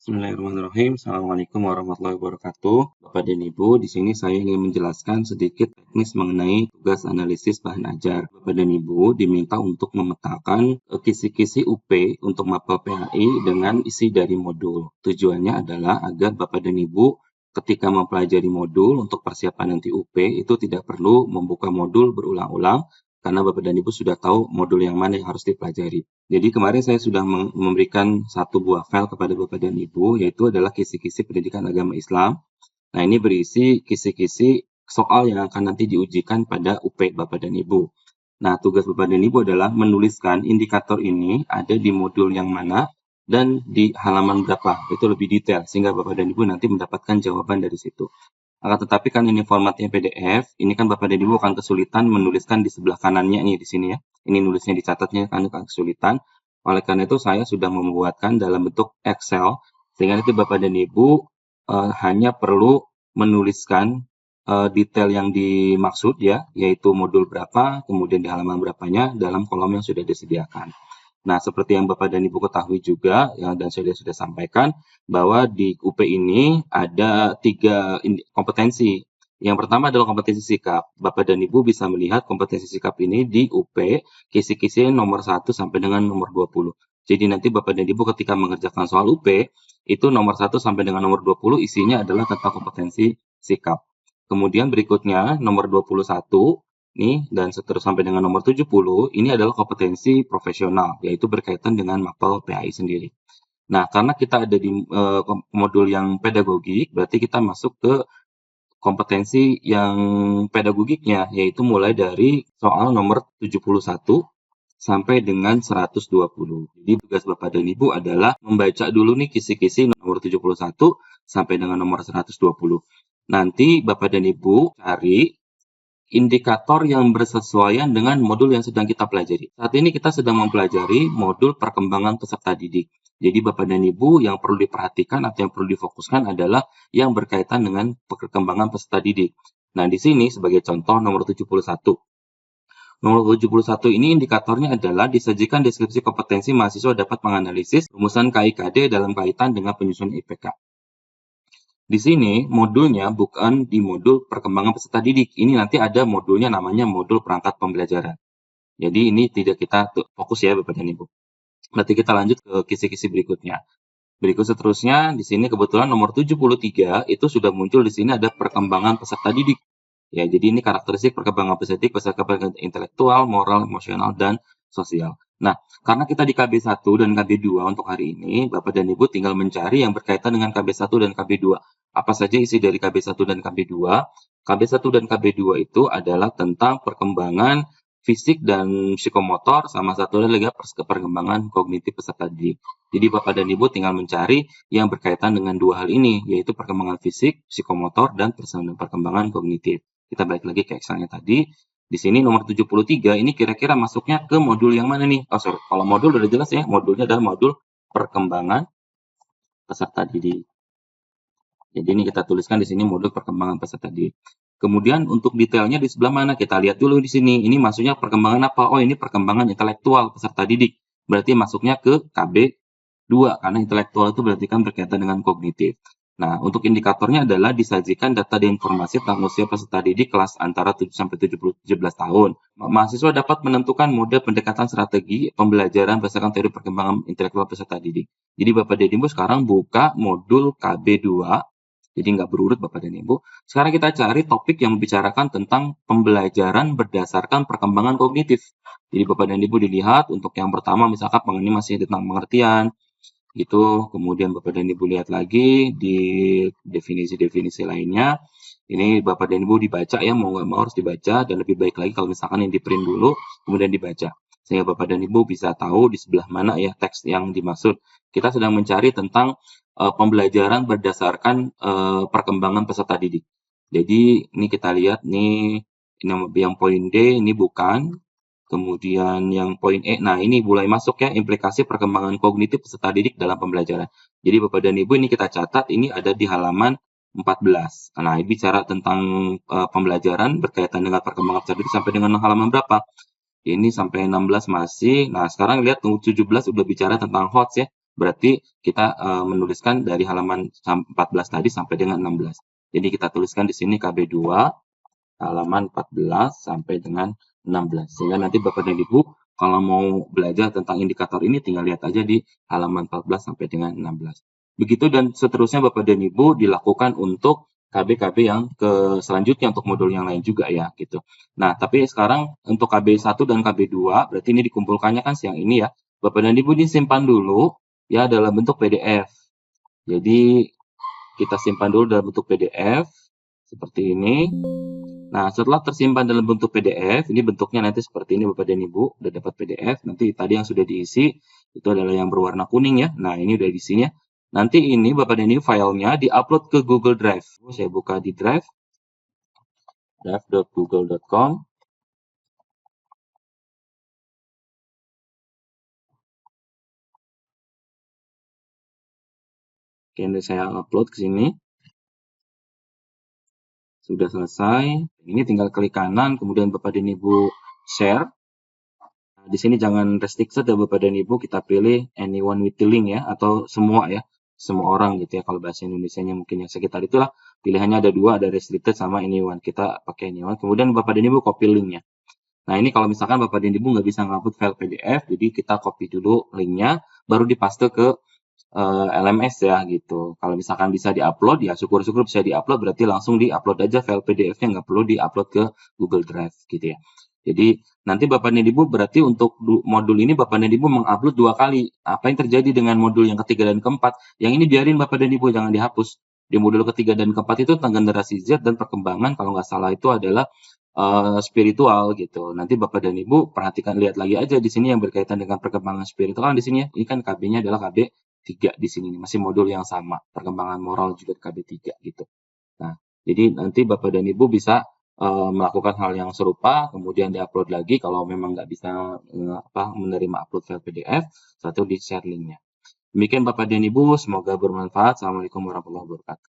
Bismillahirrahmanirrahim. Assalamualaikum warahmatullahi wabarakatuh. Bapak dan Ibu, di sini saya ingin menjelaskan sedikit teknis mengenai tugas analisis bahan ajar. Bapak dan Ibu diminta untuk memetakan kisi-kisi UP untuk mapel PAI dengan isi dari modul. Tujuannya adalah agar Bapak dan Ibu ketika mempelajari modul untuk persiapan nanti UP itu tidak perlu membuka modul berulang-ulang karena Bapak dan Ibu sudah tahu modul yang mana yang harus dipelajari. Jadi kemarin saya sudah memberikan satu buah file kepada Bapak dan Ibu, yaitu adalah kisi-kisi pendidikan agama Islam. Nah, ini berisi kisi-kisi soal yang akan nanti diujikan pada UP Bapak dan Ibu. Nah, tugas Bapak dan Ibu adalah menuliskan indikator ini ada di modul yang mana dan di halaman berapa. Itu lebih detail, sehingga Bapak dan Ibu nanti mendapatkan jawaban dari situ. Akan tetapi kan ini formatnya PDF, ini kan Bapak dan Ibu akan kesulitan menuliskan di sebelah kanannya nih di sini ya. Ini nulisnya dicatatnya kan akan kesulitan. Oleh karena itu saya sudah membuatkan dalam bentuk Excel sehingga nanti Bapak dan Ibu hanya perlu menuliskan detail yang dimaksud ya, yaitu modul berapa, kemudian di halaman berapanya dalam kolom yang sudah disediakan. Nah, seperti yang Bapak dan Ibu ketahui juga, ya, dan saya sudah sampaikan, bahwa di UP ini ada 3 kompetensi. Yang pertama adalah kompetensi sikap. Bapak dan Ibu bisa melihat kompetensi sikap ini di UP, kisi-kisi nomor 1 sampai dengan nomor 20. Jadi nanti Bapak dan Ibu ketika mengerjakan soal UP, itu nomor 1 sampai dengan nomor 20 isinya adalah tentang kompetensi sikap. Kemudian berikutnya nomor 21 nih dan seterusnya sampai dengan nomor 70 ini adalah kompetensi profesional yaitu berkaitan dengan mapel PAI sendiri. Nah, karena kita ada di modul yang pedagogik, berarti kita masuk ke kompetensi yang pedagogiknya yaitu mulai dari soal nomor 71 sampai dengan 120. Jadi tugas Bapak dan Ibu adalah membaca dulu nih kisi-kisi nomor 71 sampai dengan nomor 120. Nanti Bapak dan Ibu cari indikator yang bersesuaian dengan modul yang sedang kita pelajari. Saat ini kita sedang mempelajari modul perkembangan peserta didik. Jadi Bapak dan Ibu yang perlu diperhatikan atau yang perlu difokuskan adalah yang berkaitan dengan perkembangan peserta didik. Nah, di sini sebagai contoh nomor 71. Nomor 71 ini indikatornya adalah disajikan deskripsi kompetensi mahasiswa dapat menganalisis rumusan KIKD dalam kaitan dengan penyusunan IPK. Di sini modulnya bukan di modul perkembangan peserta didik. Ini nanti ada modulnya namanya modul perangkat pembelajaran. Jadi ini tidak kita fokus ya Bapak dan Ibu. Berarti kita lanjut ke kisi-kisi berikutnya. Berikut seterusnya di sini kebetulan nomor 73 itu sudah muncul di sini ada perkembangan peserta didik. Ya, jadi ini karakteristik perkembangan peserta didik berdasarkan intelektual, moral, emosional, dan sosial. Nah, karena kita di KB1 dan KB2 untuk hari ini, Bapak dan Ibu tinggal mencari yang berkaitan dengan KB1 dan KB2. Apa saja isi dari KB1 dan KB2? KB1 dan KB2 itu adalah tentang perkembangan fisik dan psikomotor, sama satu lagi perkembangan kognitif peserta didik. Jadi Bapak dan Ibu tinggal mencari yang berkaitan dengan dua hal ini, yaitu perkembangan fisik, psikomotor, dan perkembangan kognitif. Kita balik lagi ke Excelnya tadi. Di sini nomor 73 ini kira-kira masuknya ke modul yang mana nih? Oh sorry, kalau modul udah jelas ya, modulnya adalah modul perkembangan peserta didik. Jadi ini kita tuliskan di sini modul perkembangan peserta didik. Kemudian untuk detailnya di sebelah mana? Kita lihat dulu di sini. Ini masuknya perkembangan apa? Oh, ini perkembangan intelektual peserta didik. Berarti masuknya ke KB2 karena intelektual itu berarti kan berkaitan dengan kognitif. Nah, untuk indikatornya adalah disajikan data dan informasi tentang usia peserta didik kelas antara 7 sampai 17 tahun. Mahasiswa dapat menentukan mode pendekatan strategi pembelajaran berdasarkan teori perkembangan intelektual peserta didik. Jadi Bapak dan Ibu sekarang buka modul KB2, jadi nggak berurut Bapak dan Ibu. Sekarang kita cari topik yang membicarakan tentang pembelajaran berdasarkan perkembangan kognitif. Jadi Bapak dan Ibu dilihat untuk yang pertama misalkan ini masih tentang pengertian, gitu. Kemudian Bapak dan Ibu lihat lagi di definisi-definisi lainnya. Ini Bapak dan Ibu dibaca ya, mau nggak mau harus dibaca, dan lebih baik lagi kalau misalkan yang di print dulu, kemudian dibaca. Sehingga Bapak dan Ibu bisa tahu di sebelah mana ya teks yang dimaksud. Kita sedang mencari tentang pembelajaran berdasarkan perkembangan peserta didik. Jadi ini kita lihat nih, yang poin D ini bukan, kemudian yang poin E, nah ini mulai masuk ya implikasi perkembangan kognitif peserta didik dalam pembelajaran. Jadi Bapak dan Ibu ini kita catat ini ada di halaman 14. Nah, ini bicara tentang pembelajaran berkaitan dengan perkembangan peserta didik sampai dengan halaman berapa? Ini sampai 16 masih. Nah, sekarang lihat 17 udah bicara tentang HOTS ya. berarti kita menuliskan dari halaman 14 tadi sampai dengan 16. Jadi kita tuliskan di sini KB2 halaman 14 sampai dengan 16. Sehingga nanti Bapak dan Ibu kalau mau belajar tentang indikator ini tinggal lihat aja di halaman 14 sampai dengan 16. Begitu dan seterusnya Bapak dan Ibu dilakukan untuk KB-KB yang selanjutnya untuk modul yang lain juga ya gitu. Nah, tapi sekarang untuk KB1 dan KB2 berarti ini dikumpulkannya kan siang ini ya. Bapak dan Ibu disimpan dulu ya dalam bentuk PDF. Jadi kita simpan dulu dalam bentuk PDF seperti ini. Nah, setelah tersimpan dalam bentuk PDF, ini bentuknya nanti seperti ini Bapak dan Ibu, udah dapat PDF. Nanti tadi yang sudah diisi, itu adalah yang berwarna kuning ya. Nah, ini udah diisinya. Nanti ini Bapak dan Ibu filenya di-upload ke Google Drive. Saya buka di Drive, drive.google.com. Oke, ini saya upload ke sini. Sudah selesai. Ini tinggal klik kanan, kemudian Bapak dan Ibu share. Nah, di sini jangan restricted ya Bapak dan Ibu, kita pilih anyone with the link ya, atau semua ya, semua orang gitu ya. Kalau bahasa Indonesianya mungkin yang sekitar itulah, pilihannya ada dua, ada restricted sama anyone. Kita pakai anyone, kemudian Bapak dan Ibu copy linknya. Nah ini kalau misalkan Bapak dan Ibu nggak bisa ngupload file PDF, jadi kita copy dulu linknya, baru dipaste ke LMS ya gitu. Kalau misalkan bisa diupload ya syukur-syukur bisa diupload, berarti langsung diupload aja file PDF-nya, nggak perlu diupload ke Google Drive gitu ya. Jadi nanti Bapak dan Ibu berarti untuk modul ini Bapak dan Ibu mengupload 2 kali. Apa yang terjadi dengan modul yang ketiga dan keempat? Yang ini biarin Bapak dan Ibu, jangan dihapus. Di modul ketiga dan keempat itu tentang generasi Z dan perkembangan kalau nggak salah itu adalah spiritual gitu. Nanti Bapak dan Ibu perhatikan, lihat lagi aja di sini yang berkaitan dengan perkembangan spiritual di sini ya. Ini kan KB-nya adalah KB 3 di sini nih, masih modul yang sama. Perkembangan moral juga KB 3 gitu. Nah, jadi nanti Bapak dan Ibu bisa melakukan hal yang serupa, kemudian diupload lagi kalau memang nggak bisa menerima upload file PDF, satu di share linknya. Demikian Bapak dan Ibu, semoga bermanfaat. Assalamualaikum warahmatullahi wabarakatuh.